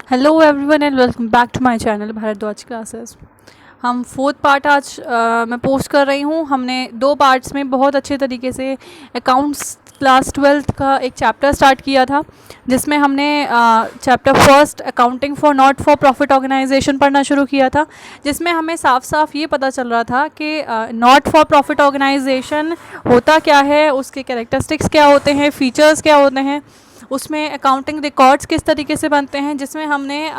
Hello everyone and welcome back to my channel Bhardwaj classes. हम fourth part आज मैं post कर रही हूँ। हमने दो पार्ट्स में बहुत अच्छे तरीके से अकाउंट्स क्लास 12th का एक चैप्टर स्टार्ट किया था, जिसमें हमने chapter first accounting for not for profit organisation पढ़ना शुरू किया था, जिसमें हमें साफ साफ ये पता चल रहा था कि नॉट फॉर प्रॉफिट ऑर्गेनाइजेशन होता क्या है, उसके कैरेक्टरिस्टिक्स क्या होते हैं, फीचर्स क्या होते हैं, उसमें अकाउंटिंग रिकॉर्ड्स किस तरीके से बनते हैं, जिसमें हमने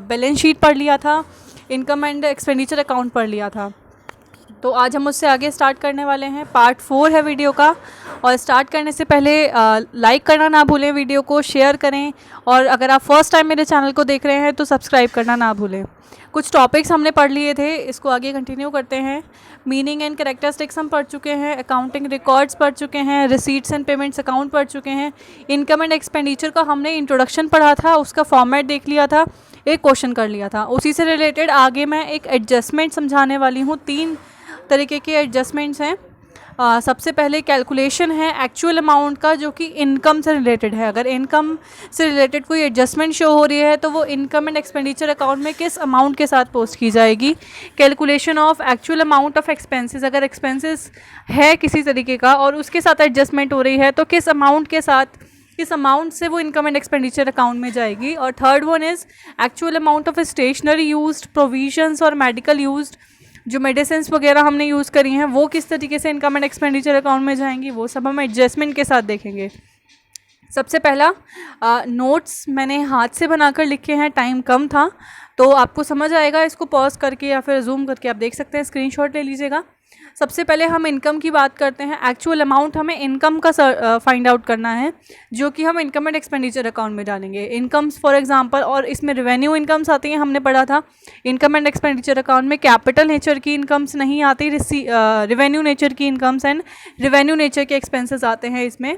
बैलेंस शीट पढ़ लिया था, इनकम एंड एक्सपेंडिचर अकाउंट पढ़ लिया था। तो आज हम उससे आगे स्टार्ट करने वाले हैं। पार्ट 4 है वीडियो का। और स्टार्ट करने से पहले लाइक करना ना भूलें, वीडियो को शेयर करें, और अगर आप फर्स्ट टाइम मेरे चैनल को देख रहे हैं तो सब्सक्राइब करना ना भूलें। कुछ टॉपिक्स हमने पढ़ लिए थे, इसको आगे कंटिन्यू करते हैं। मीनिंग एंड कैरेक्टरिस्टिक्स हम पढ़ चुके हैं, अकाउंटिंग रिकॉर्ड्स पढ़ चुके हैं, रिसीट्स एंड पेमेंट्स अकाउंट पढ़ चुके हैं, इनकम एंड एक्सपेंडिचर का हमने इंट्रोडक्शन पढ़ा था, उसका फॉर्मेट देख लिया था, एक क्वेश्चन कर लिया था। उसी से रिलेटेड आगे मैं एक एडजस्टमेंट समझाने वाली हूँ। 3 तरीके के एडजस्टमेंट्स हैं। सबसे पहले कैलकुलेशन है एक्चुअल अमाउंट का, जो कि इनकम से रिलेटेड है। अगर इनकम से रिलेटेड कोई एडजस्टमेंट शो हो रही है तो वो इनकम एंड एक्सपेंडिचर अकाउंट में किस अमाउंट के साथ पोस्ट की जाएगी। Calculation of actual amount of expenses, अगर एक्सपेंसेस है किसी तरीके का और उसके साथ एडजस्टमेंट हो रही है तो किस अमाउंट के साथ, किस अमाउंट से वो इनकम एंड एक्सपेंडिचर अकाउंट में जाएगी। और third one is actual amount of stationery used, provisions और मेडिकल यूज्ड, जो मेडिसिन वगैरह हमने यूज़ करी हैं वो किस तरीके से इनकम एंड एक्सपेंडिचर अकाउंट में जाएंगी, वो सब हम एडजस्टमेंट के साथ देखेंगे। सबसे पहला नोट्स मैंने हाथ से बनाकर लिखे हैं, टाइम कम था तो आपको समझ आएगा। इसको पॉज करके या फिर जूम करके आप देख सकते हैं, स्क्रीनशॉट ले लीजिएगा। सबसे पहले हम इनकम की बात करते हैं। एक्चुअल अमाउंट हमें इनकम का फाइंड आउट करना है, जो कि हम इनकम एंड एक्सपेंडिचर अकाउंट में डालेंगे। इनकम्स फॉर एग्जांपल, और इसमें रेवेन्यू इनकम्स आती हैं, हमने पढ़ा था। इनकम एंड एक्सपेंडिचर अकाउंट में कैपिटल नेचर की इनकम्स नहीं आती, रेवेन्यू नेचर की इनकम्स एंड रेवेन्यू नेचर के एक्सपेंसेस आते हैं इसमें।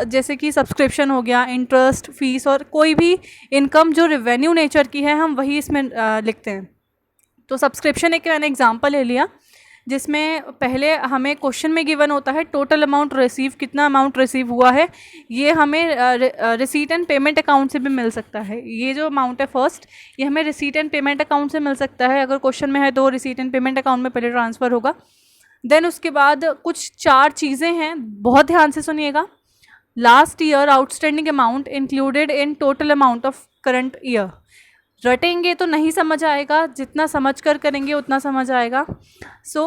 जैसे कि सब्सक्रिप्शन हो गया, इंटरेस्ट, फीस, और कोई भी इनकम जो रेवेन्यू नेचर की है हम वही इसमें लिखते हैं। तो सब्सक्रिप्शन एक मैंने एग्जांपल ले लिया, जिसमें पहले हमें क्वेश्चन में गिवन होता है टोटल अमाउंट रिसीव, कितना अमाउंट रिसीव हुआ है। ये हमें रिसीट एंड पेमेंट अकाउंट से भी मिल सकता है। ये जो अमाउंट है फर्स्ट, ये हमें रिसीट एंड पेमेंट अकाउंट से मिल सकता है। अगर क्वेश्चन में है तो रिसीट एंड पेमेंट अकाउंट में पहले ट्रांसफ़र होगा। देन उसके बाद कुछ 4 चीज़ें हैं, बहुत ध्यान से सुनिएगा। Last year outstanding amount included in total amount of current year. रटेंगे तो नहीं समझ आएगा, जितना समझ कर करेंगे उतना समझ आएगा। सो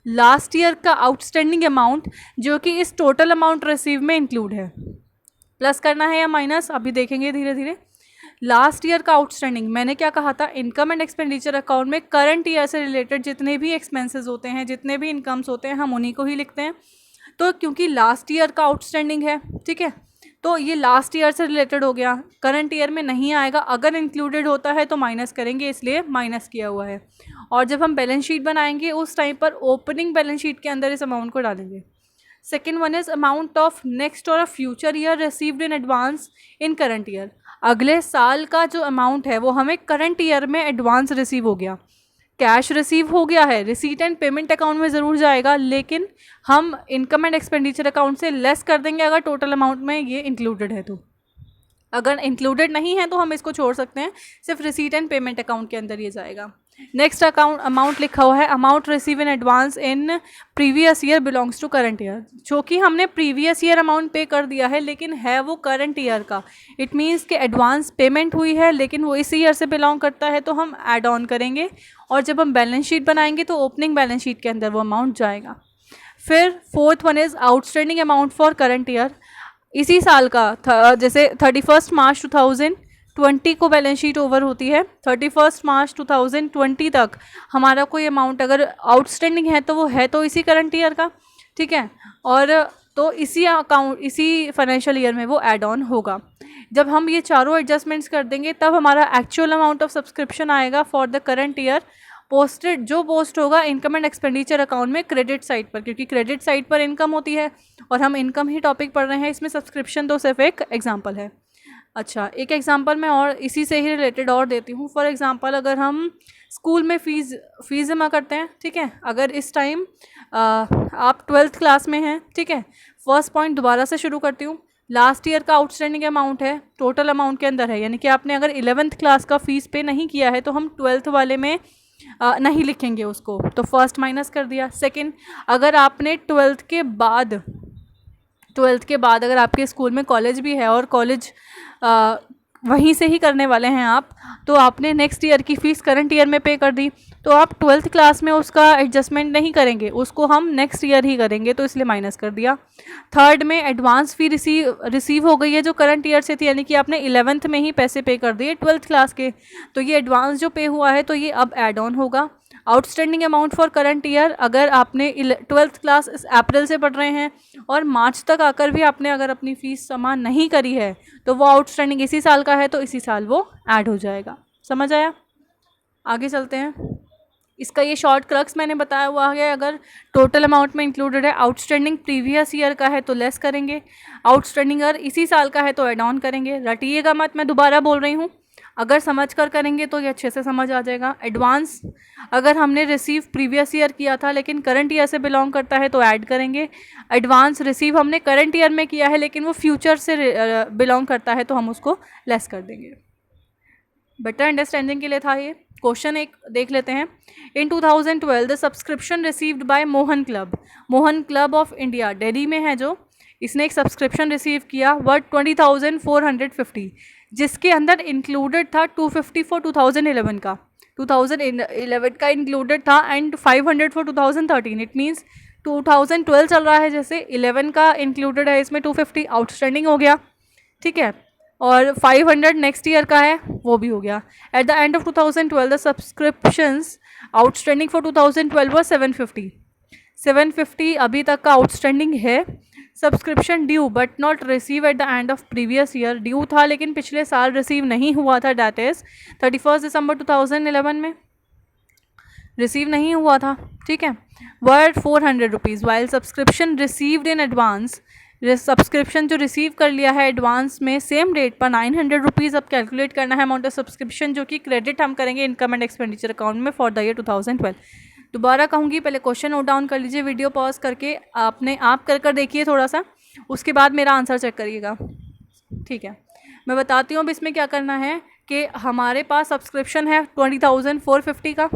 लास्ट ईयर का आउटस्टैंडिंग अमाउंट जो कि इस टोटल अमाउंट रिसीव में इंक्लूड है, प्लस करना है या माइनस अभी देखेंगे धीरे धीरे। लास्ट ईयर का आउटस्टैंडिंग, मैंने क्या कहा था, इनकम एंड एक्सपेंडिचर अकाउंट में करंट ईयर से रिलेटेड जितने भी एक्सपेंसेस होते हैं, जितने भी इनकम्स होते हैं, हम उन्हीं को ही लिखते हैं। तो क्योंकि लास्ट ईयर का आउटस्टैंडिंग है, ठीक है, तो ये लास्ट ईयर से रिलेटेड हो गया, करंट ईयर में नहीं आएगा। अगर इंक्लूडेड होता है तो माइनस करेंगे, इसलिए माइनस किया हुआ है। और जब हम बैलेंस शीट बनाएंगे उस टाइम पर ओपनिंग बैलेंस शीट के अंदर इस अमाउंट को डालेंगे। Second one is amount of next और future year received in advance in current year. अगले साल का जो अमाउंट है वो हमें करंट ईयर में एडवांस रिसीव हो गया, कैश रिसीव हो गया है, रिसीट एंड पेमेंट अकाउंट में ज़रूर जाएगा, लेकिन हम इनकम एंड एक्सपेंडिचर अकाउंट से लेस कर देंगे अगर टोटल अमाउंट में ये इंक्लूडेड है तो। अगर इंक्लूडेड नहीं है तो हम इसको छोड़ सकते हैं, सिर्फ रिसीट एंड पेमेंट अकाउंट के अंदर ये जाएगा। नेक्स्ट अकाउंट अमाउंट लिखा हुआ है, amount receive in advance in previous year belongs to current year, जो कि हमने प्रीवियस ईयर अमाउंट पे कर दिया है लेकिन है वो करंट ईयर का। इट मीन्स कि एडवांस पेमेंट हुई है लेकिन वो इसी ईयर से बिलोंग करता है, तो हम ऐड ऑन करेंगे। और जब हम बैलेंस शीट बनाएंगे तो ओपनिंग बैलेंस शीट के अंदर वो अमाउंट जाएगा। फिर fourth one is outstanding amount for current year. इसी साल का जैसे 31 मार्च 2020 को बैलेंस शीट ओवर होती है, 31 मार्च 2020 तक हमारा कोई अमाउंट अगर आउटस्टैंडिंग है तो वो है तो इसी करंट ईयर का, ठीक है, और तो इसी अकाउंट इसी फाइनेंशियल ईयर में वो ऐड ऑन होगा। जब हम ये चारों एडजस्टमेंट्स कर देंगे तब हमारा एक्चुअल अमाउंट ऑफ सब्सक्रिप्शन आएगा for the current year, posted, जो पोस्ट होगा इनकम एंड एक्सपेंडिचर अकाउंट में क्रेडिट साइड पर, क्योंकि क्रेडिट साइड पर इनकम होती है और हम इनकम ही टॉपिक पढ़ रहे हैं, इसमें सब्सक्रिप्शन तो सिर्फ एक एग्जांपल है। अच्छा, एक एग्जांपल मैं और इसी से ही रिलेटेड और देती हूँ। फॉर एग्जांपल, अगर हम स्कूल में फ़ीस जमा करते हैं, ठीक है, अगर इस टाइम आप 12th क्लास में हैं, ठीक है, फर्स्ट पॉइंट दोबारा से शुरू करती हूँ। लास्ट ईयर का आउटस्टैंडिंग अमाउंट है, टोटल अमाउंट के अंदर है, यानी कि आपने अगर 11th क्लास का फ़ीस पे नहीं किया है तो हम 12th वाले में नहीं लिखेंगे उसको, तो फर्स्ट माइनस कर दिया। सेकंड, अगर आपने 12th के बाद अगर आपके स्कूल में कॉलेज भी है और कॉलेज वहीं से ही करने वाले हैं आप, तो आपने नेक्स्ट ईयर की फ़ीस करंट ईयर में पे कर दी, तो आप 12th क्लास में उसका एडजस्टमेंट नहीं करेंगे, उसको हम नेक्स्ट ईयर ही करेंगे, तो इसलिए माइनस कर दिया। थर्ड में एडवांस फ़ी रिसीव हो गई है जो करंट ईयर से थी, यानी कि आपने 11th में ही पैसे पे कर दिए 12th क्लास के, तो ये एडवांस जो पे हुआ है तो ये अब एड ऑन होगा। Outstanding amount for current year, अगर आपने 12th क्लास इस अप्रैल से पढ़ रहे हैं और मार्च तक आकर भी आपने अगर अपनी फ़ीस जमा नहीं करी है तो वो आउटस्टैंडिंग इसी साल का है, तो इसी साल वो ऐड हो जाएगा। समझ आया? आगे चलते हैं। इसका ये शॉर्ट क्रक्स मैंने बताया हुआ है, अगर टोटल अमाउंट में इंक्लूडेड है, आउटस्टैंडिंग प्रीवियस ईयर का है तो लेस करेंगे, आउटस्टैंडिंग अगर इसी साल का है तो ऐड ऑन करेंगे। रटिएगा मत, मैं दोबारा बोल रही हूँ, अगर समझ कर करेंगे तो ये अच्छे से समझ आ जाएगा। एडवांस अगर हमने रिसीव प्रीवियस ईयर किया था लेकिन करंट ईयर से बिलोंग करता है तो ऐड करेंगे। एडवांस रिसीव हमने करंट ईयर में किया है लेकिन वो फ्यूचर से बिलोंग करता है तो हम उसको लेस कर देंगे। बेटर अंडरस्टैंडिंग के लिए था ये। क्वेश्चन एक देख लेते हैं। इन 2012 the subscription received by Mohan club of India, Delhi में है जो, इसने एक सब्सक्रिप्शन रिसीव किया वर्थ 20,450, जिसके अंदर इंक्लूडेड था 250 फॉर 2011 का, 2011 का इंक्लूडेड था एंड 500 फॉर 2013। इट मीन्स 2012 चल रहा है, जैसे 11 का इंक्लूडेड है, इसमें 250 आउटस्टैंडिंग हो गया, ठीक है, और 500 नेक्स्ट ईयर का है, वो भी हो गया। Eight the end of 2012 the subscriptions outstanding for 2012 was 750 अभी तक का आउटस्टैंडिंग है। Subscription due but not receive at the end of previous year, due था लेकिन पिछले साल रिसीव नहीं हुआ था, डैट इज़ 31 दिसंबर 2011 में रिसीव नहीं हुआ था, ठीक है। Worth 400 rupees, while subscription received in advance, subscription जो रिसीव कर लिया है एडवांस में सेम डेट पर 900 रुपीज़ अब कैलकुलेट करना है अमाउंट ऑफ सब्सक्रिप्शन, जो कि क्रेडिट हम करेंगे इनकम एंड एक्सपेंडिचर अकाउंट में फॉर द ईयर 2012। दोबारा कहूँगी, पहले क्वेश्चन नोट डाउन कर लीजिए, वीडियो पॉज करके आपने आप कर देखिए थोड़ा सा, उसके बाद मेरा आंसर चेक करिएगा, ठीक है। मैं बताती हूँ अब इसमें क्या करना है कि हमारे पास सब्सक्रिप्शन है 20,450 का,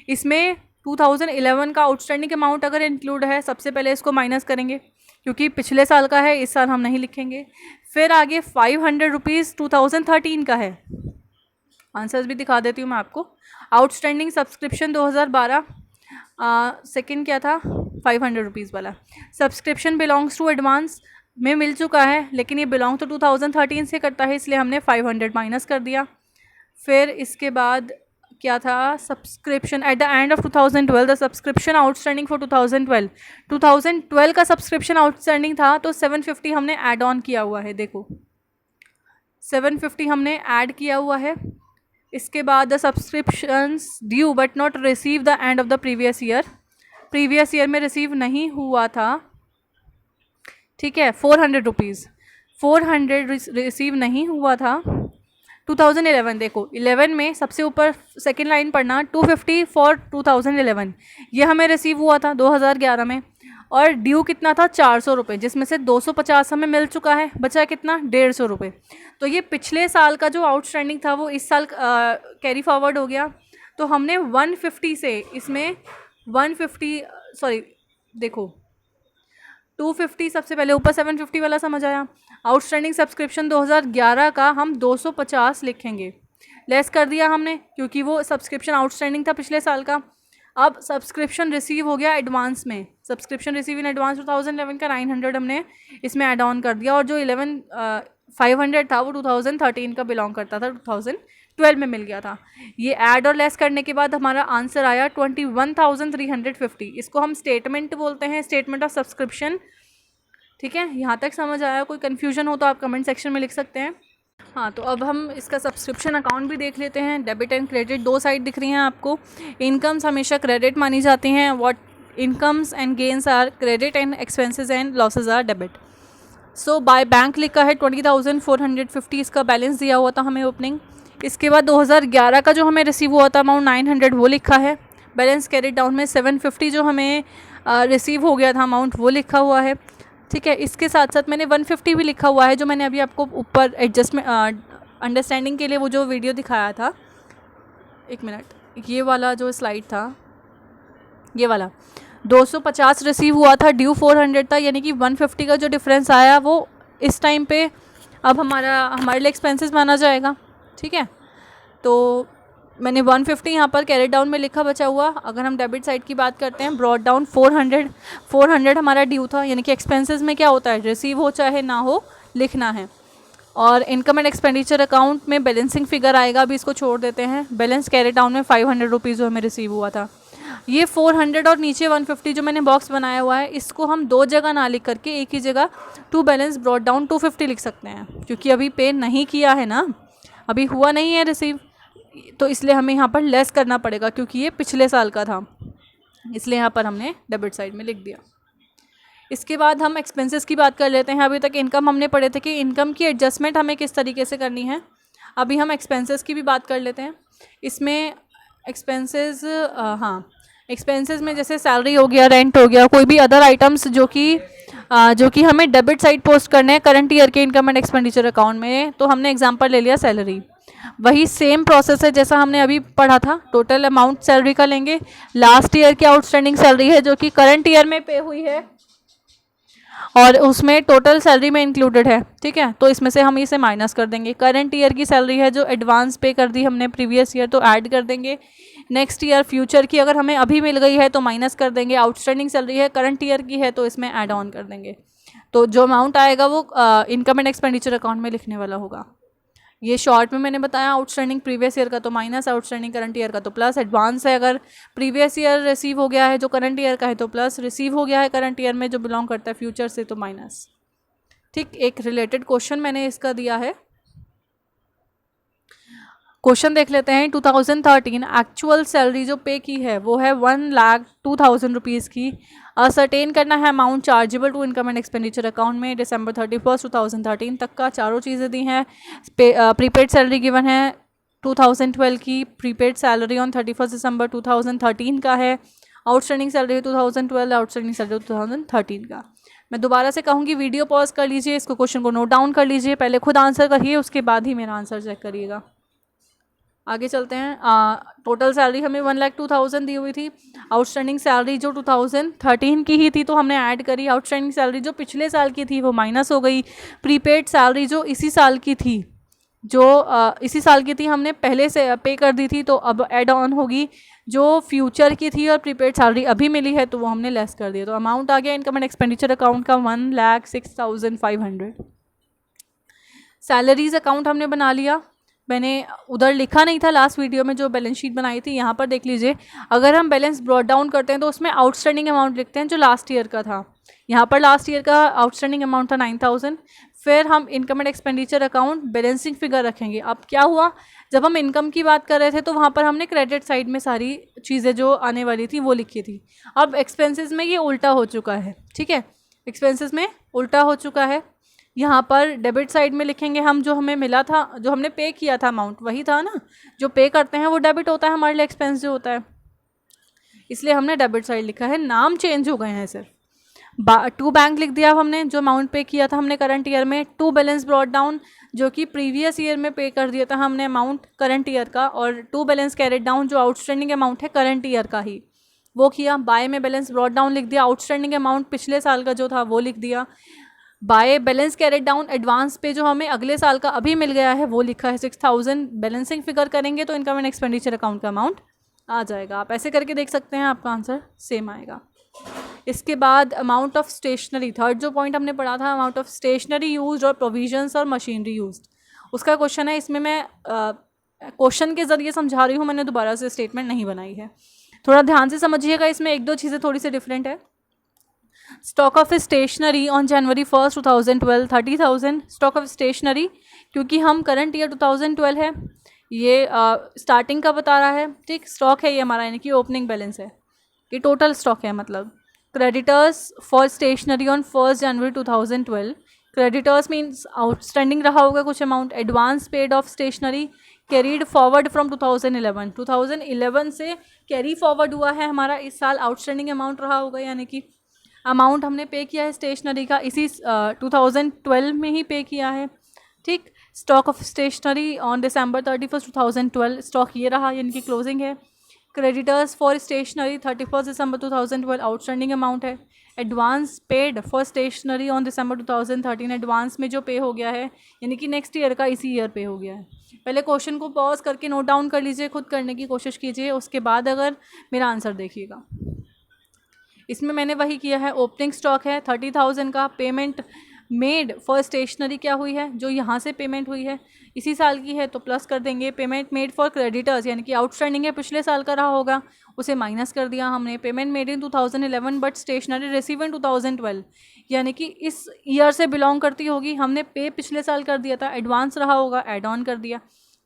इसमें 2011 का आउटस्टैंडिंग अमाउंट अगर इंक्लूड है, सबसे पहले इसको माइनस करेंगे क्योंकि पिछले साल का है, इस साल हम नहीं लिखेंगे। फिर आगे 500 रुपीज़ 2013 का है, आंसर्स भी दिखा देती हूँ मैं आपको। आउटस्टैंडिंग सब्सक्रिप्शन 2012, सेकंड क्या था 500 रुपीज़ वाला। सब्सक्रिप्शन बिलोंग्स टू एडवांस में मिल चुका है लेकिन ये बिलोंग तो 2013 से करता है, इसलिए हमने 500 माइनस कर दिया। फिर इसके बाद क्या था, subscription eight the end of 2012 the subscription outstanding for 2012 का सब्सक्रिप्शन आउटस्टैंडिंग था तो 750 हमने ऐड ऑन किया हुआ है, देखो 750 हमने ऐड किया हुआ है। इसके बाद the subscriptions due but not receive the end of the previous year में रिसीव नहीं हुआ था, ठीक है, 400 रुपीज़ 400 रिसीव नहीं हुआ था 2011। देखो 11 में सबसे ऊपर सेकेंड लाइन पढ़ना, 250 फॉर 2011, ये हमें रिसीव हुआ था 2011 में, और ड्यू कितना था 400 रुपये, जिसमें से 250 हमें मिल चुका है, बचा कितना 150 रुपये। तो ये पिछले साल का जो आउटस्टैंडिंग था वो इस साल कैरी फॉरवर्ड हो गया, तो हमने 150 से इसमें 250 सबसे पहले ऊपर 750 वाला समझ आया। आउटस्टैंडिंग सब्सक्रिप्शन 2011 का हम 250 लिखेंगे, लेस कर दिया हमने क्योंकि वो सब्सक्रिप्शन आउटस्टैंडिंग था पिछले साल का। अब सब्सक्रिप्शन रिसीव हो गया एडवांस में, सब्सक्रिप्शन रिसीव इन एडवांस 2011 का 900 हमने इसमें ऐड ऑन कर दिया, और जो 500 था वो 2013 का बिलोंग करता था, 2012 में मिल गया था। ये ऐड और लेस करने के बाद हमारा आंसर आया 21,350। इसको हम स्टेटमेंट बोलते हैं, स्टेटमेंट ऑफ सब्सक्रिप्शन, ठीक है। यहाँ तक समझ आया? कोई कन्फ्यूजन हो तो आप कमेंट सेक्शन में लिख सकते हैं। हाँ, तो अब हम इसका सब्सक्रिप्शन अकाउंट भी देख लेते हैं। डेबिट एंड क्रेडिट दो साइड दिख रही हैं आपको। इनकम्स हमेशा क्रेडिट मानी जाती हैं, what incomes and gains are credit and expenses and losses are debit. So by bank लिखा है 20,450, इसका बैलेंस दिया हुआ था हमें ओपनिंग। इसके बाद 2011 का जो हमें रिसीव हुआ था अमाउंट 900 वो लिखा है, बैलेंस कैरिड डाउन में 750 जो हमें रिसीव हो गया था अमाउंट वो लिखा हुआ है, ठीक है। इसके साथ साथ मैंने 150 भी लिखा हुआ है, जो मैंने अभी आपको ऊपर एडजस्टमेंट अंडरस्टैंडिंग के लिए वो जो वीडियो दिखाया था, एक मिनट, ये वाला जो स्लाइड था, ये वाला 250 रिसीव हुआ था, ड्यू 400 था, यानी कि 150 का जो डिफरेंस आया वो इस टाइम पे अब हमारे लिए एक्सपेंसेस माना जाएगा। ठीक है, तो मैंने 150 यहाँ पर कैरेट डाउन में लिखा बचा हुआ। अगर हम डेबिट साइड की बात करते हैं, ब्रॉड डाउन 400 हमारा ड्यू था, यानी कि एक्सपेंसेस में क्या होता है, रिसीव हो चाहे ना हो लिखना है। और इनकम एंड एक्सपेंडिचर अकाउंट में बैलेंसिंग फिगर आएगा, अभी इसको छोड़ देते हैं। बैलेंस कैरेट डाउन में 500 रुपीज़ जो हमें रिसीव हुआ था। ये 400 और नीचे 150 जो मैंने बॉक्स बनाया हुआ है, इसको हम दो जगह ना लिख करके एक ही जगह टू बैलेंस ब्रॉड डाउन 250 लिख सकते हैं, क्योंकि अभी पे नहीं किया है ना, अभी हुआ नहीं है रिसीव, तो इसलिए हमें यहाँ पर लेस करना पड़ेगा, क्योंकि ये पिछले साल का था, इसलिए यहाँ पर हमने डेबिट साइड में लिख दिया। इसके बाद हम एक्सपेंसेस की बात कर लेते हैं। अभी तक इनकम हमने पढ़े थे कि इनकम की एडजस्टमेंट हमें किस तरीके से करनी है, अभी हम एक्सपेंसेस की भी बात कर लेते हैं। इसमें एक्सपेंसेस, हाँ, एक्सपेंसेस में जैसे सैलरी हो गया, रेंट हो गया, कोई भी अदर आइटम्स जो कि हमें डेबिट साइड पोस्ट करने हैं करंट ईयर के इनकम एंड एक्सपेंडिचर अकाउंट में, तो हमने एग्जांपल ले लिया सैलरी। वही सेम प्रोसेस है जैसा हमने अभी पढ़ा था, टोटल अमाउंट सैलरी का लेंगे, लास्ट ईयर की आउटस्टैंडिंग सैलरी है जो कि करंट ईयर में पे हुई है और उसमें टोटल सैलरी में इंक्लूडेड है। ठीक है, तो इसमें से हम इसे माइनस कर देंगे। करंट ईयर की सैलरी है जो एडवांस पे कर दी हमने प्रीवियस ईयर, तो ऐड कर देंगे। नेक्स्ट ईयर फ्यूचर की अगर हमें अभी मिल गई है तो माइनस कर देंगे। आउटस्टैंडिंग सैलरी है करंट ईयर की है तो इसमें ऐड ऑन कर देंगे। तो जो अमाउंट आएगा वो इनकम एंड एक्सपेंडिचर अकाउंट में लिखने वाला होगा। ये शॉर्ट में मैंने बताया, आउटस्टैंडिंग प्रीवियस ईयर का तो माइनस, आउटस्टैंडिंग करंट ईयर का तो प्लस। एडवांस है अगर प्रीवियस ईयर रिसीव हो गया है जो करंट ईयर का है तो प्लस, रिसीव हो गया है करंट ईयर में जो बिलोंग करता है फ्यूचर से तो माइनस। ठीक, एक रिलेटेड क्वेश्चन मैंने इसका दिया है, क्वेश्चन देख लेते हैं। 2013 एक्चुअल सैलरी जो पे की है वो है 1,02,000 रुपीज़ की। असरटेन करना है amount chargeable to income and expenditure account में December 31, 2013 तक का। चारों चीज़ें दी हैं। प्रीपेड सैलरी गिवन है 2012 की, प्रीपेड सैलरी ऑन 31 December 2013 का है। आउटस्टैंडिंग सैलरी 2012, आउटस्टैंडिंग सैलरी 2013 का। मैं दोबारा से कहूँगी वीडियो पॉज कर लीजिए, इसको क्वेश्चन को नोट डाउन कर लीजिए, पहले खुद आंसर करिए, उसके बाद ही मेरा आंसर चेक करिएगा। आगे चलते हैं। टोटल सैलरी हमें 1,02,000 दी हुई थी। आउटस्टैंडिंग सैलरी जो 2013 की ही थी तो हमने ऐड करी। आउटस्टैंडिंग सैलरी जो पिछले साल की थी वो माइनस हो गई। प्रीपेड सैलरी जो इसी साल की थी, हमने पहले से पे कर दी थी तो अब ऐड ऑन होगी। जो फ्यूचर की थी और प्रीपेड सैलरी अभी मिली है तो वो हमने लेस कर दिया। तो अमाउंट आ गया इनकम एंड एक्सपेंडिचर अकाउंट का 1,06,500। सैलरीज अकाउंट हमने बना लिया। मैंने उधर लिखा नहीं था लास्ट वीडियो में जो बैलेंस शीट बनाई थी, यहाँ पर देख लीजिए। अगर हम बैलेंस ब्रॉट डाउन करते हैं तो उसमें आउटस्टैंडिंग अमाउंट लिखते हैं जो लास्ट ईयर का था। यहाँ पर लास्ट ईयर का आउटस्टैंडिंग अमाउंट था 9,000। फिर हम income and expenditure account balancing figure रखेंगे। अब क्या हुआ, जब हम इनकम की बात कर रहे थे तो वहाँ पर हमने क्रेडिट साइड में सारी चीज़ें जो आने वाली थी वो लिखी थी। अब एक्सपेंसेस में ये उल्टा हो चुका है। ठीक है, एक्सपेंसेस में उल्टा हो चुका है। यहाँ पर डेबिट साइड में लिखेंगे हम, जो हमें मिला था, जो हमने पे किया था अमाउंट वही था ना, जो पे करते हैं वो डेबिट होता है हमारे लिए, एक्सपेंस जो होता है, इसलिए हमने डेबिट साइड लिखा है। नाम चेंज हो गए हैं सिर्फ। टू बैंक लिख दिया हमने, जो अमाउंट पे किया था हमने करंट ईयर में। टू बैलेंस ब्रॉट डाउन, जो कि प्रीवियस ईयर में पे कर दिया था हमने अमाउंट करंट ईयर का। और टू बैलेंस कैरेट डाउन, जो आउटस्टैंडिंग अमाउंट है करंट ईयर का ही, वो किया। बाय में बैलेंस ब्रॉट डाउन लिख दिया, आउटस्टैंडिंग अमाउंट पिछले साल का जो था वो लिख दिया। By balance carried down, advance पे जो हमें अगले साल का अभी मिल गया है वो लिखा है 6,000। बैलेंसिंग फिगर करेंगे तो इनकम एंड एक्सपेंडिचर अकाउंट का अमाउंट आ जाएगा। आप ऐसे करके देख सकते हैं, आपका आंसर सेम आएगा। इसके बाद अमाउंट ऑफ स्टेशनरी, थर्ड जो पॉइंट हमने पढ़ा था, अमाउंट ऑफ स्टेशनरी यूज्ड और प्रोविजंस और मशीनरी यूज्ड, उसका क्वेश्चन है। इसमें मैं क्वेश्चन के ज़रिए समझा रही हूँ, मैंने दोबारा से स्टेटमेंट नहीं बनाई है। थोड़ा ध्यान से समझिएगा, इसमें एक दो चीज़ें थोड़ी सी डिफरेंट है। Stock of stationery on January 1, 2012 30,000। Stock of stationery, क्योंकि हम करंट ईयर 2012 है, ये स्टार्टिंग का बता रहा है। ठीक, स्टॉक है ये हमारा, यानी कि ओपनिंग बैलेंस है, ये टोटल स्टॉक है मतलब। Creditors for stationery on 1 January 2012। Creditors means outstanding रहा होगा कुछ amount. Advance paid of stationery carried forward from 2011 से कैरी फॉरवर्ड हुआ है हमारा इस साल, आउटस्टैंडिंग अमाउंट रहा होगा, यानी कि अमाउंट हमने पे किया है स्टेशनरी का इसी 2012 में ही पे किया है, ठीक। Stock of stationery on December 31st 2012 stock ये रहा, यानी कि क्लोजिंग है। Creditors for stationery 31st December 2012 outstanding amount है। Advance paid for stationery on December 2013 advance में जो पे हो गया है, यानी कि नेक्स्ट ईयर का इसी ईयर पे हो गया है। पहले क्वेश्चन को पॉज करके नोट डाउन कर लीजिए, खुद करने की कोशिश कीजिए, उसके बाद अगर मेरा आंसर देखिएगा। इसमें मैंने वही किया है, ओपनिंग स्टॉक है 30,000 का। पेमेंट मेड फॉर स्टेशनरी क्या हुई है, जो यहाँ से पेमेंट हुई है इसी साल की है तो प्लस कर देंगे। पेमेंट मेड फॉर क्रेडिटर्स यानी कि आउटस्टैंडिंग है, पिछले साल का रहा होगा, उसे माइनस कर दिया हमने। Payment made in 2011 but stationery receive in 2012 यानी कि इस ईयर से बिलोंग करती होगी, हमने पे पिछले साल कर दिया था, एडवांस रहा होगा, एड ऑन कर दिया।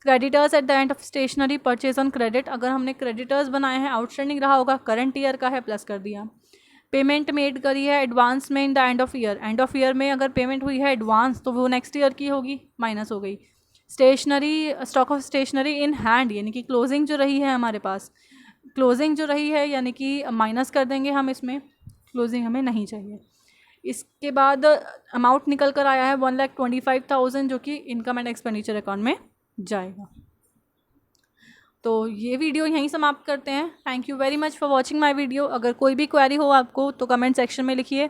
Creditors at the end of stationery purchase on credit, अगर हमने क्रेडिटर्स बनाए हैं, आउटस्टैंडिंग रहा होगा, करंट ईयर का है, प्लस कर दिया। पेमेंट मेड करी है एडवांस में in the end of year में अगर पेमेंट हुई है एडवांस तो वो नेक्स्ट ईयर की होगी, माइनस हो गई। Stationery stock of stationery in hand यानी कि क्लोजिंग जो रही है हमारे पास, क्लोजिंग जो रही है यानी कि माइनस कर देंगे हम, इसमें क्लोजिंग हमें नहीं चाहिए। इसके बाद अमाउंट निकल कर आया है 1,25,000 जो कि इनकम एंड एक्सपेंडिचर अकाउंट में जाएगा। तो ये वीडियो यहीं समाप्त करते हैं। Thank you very much for watching my video. अगर कोई भी क्वेरी हो आपको तो कमेंट सेक्शन में लिखिए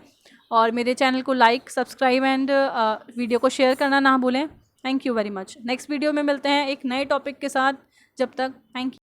और मेरे चैनल को लाइक, सब्सक्राइब एंड वीडियो को शेयर करना ना भूलें। Thank you very much. Next video में मिलते हैं एक नए टॉपिक के साथ। जब तक थैंक यू।